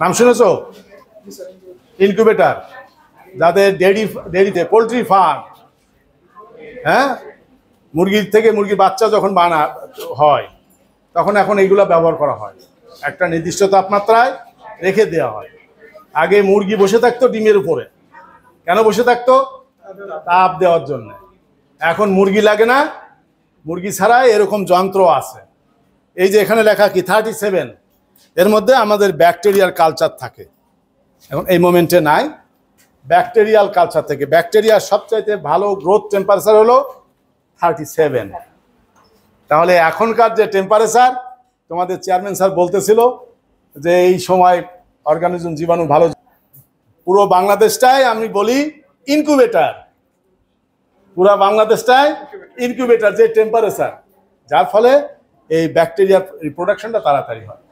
নাম শুনেছো? ইনকিউবেটর, যাদের ডেয়ারিতে পোলট্রি ফার্ম, হ্যাঁ, মুরগির থেকে মুরগির বাচ্চা যখন হয় তখন এখন এইগুলো ব্যবহার করা হয়। একটা নির্দিষ্ট তাপমাত্রায় রেখে দেওয়া হয়। আগে মুরগি বসে থাকতো ডিমের উপরে, কেন বসে থাকতো? তাপ দেওয়ার জন্য। এখন মুরগি লাগে না, মুরগি ছাড়াই এরকম যন্ত্র আছে। এই যে এখানে লেখা কি 37, এর মধ্যে আমাদের ব্যাকটেরিয়াল কালচার থাকে। এখন এই মোমেন্টে নাই, ব্যাকটেরিয়াল কালচার থেকে। ব্যাকটেরিয়ার সবচাইতে ভালো গ্রোথ টেম্পারেচার হলো 37। তাহলে এখনকার যে টেম্পারেচার, তোমাদের চেয়ারম্যান স্যার বলতেছিল যে এই সময় অর্গানিজম জীবাণু ভালো। পুরো বাংলাদেশটাই আমি বলি ইনকিউবেটর, পুরো বাংলাদেশটাই ইনকিউবেটর, যে টেম্পারেচার, যার ফলে এই ব্যাকটেরিয়ার রিপ্রোডাকশনটা তাড়াতাড়ি হয়।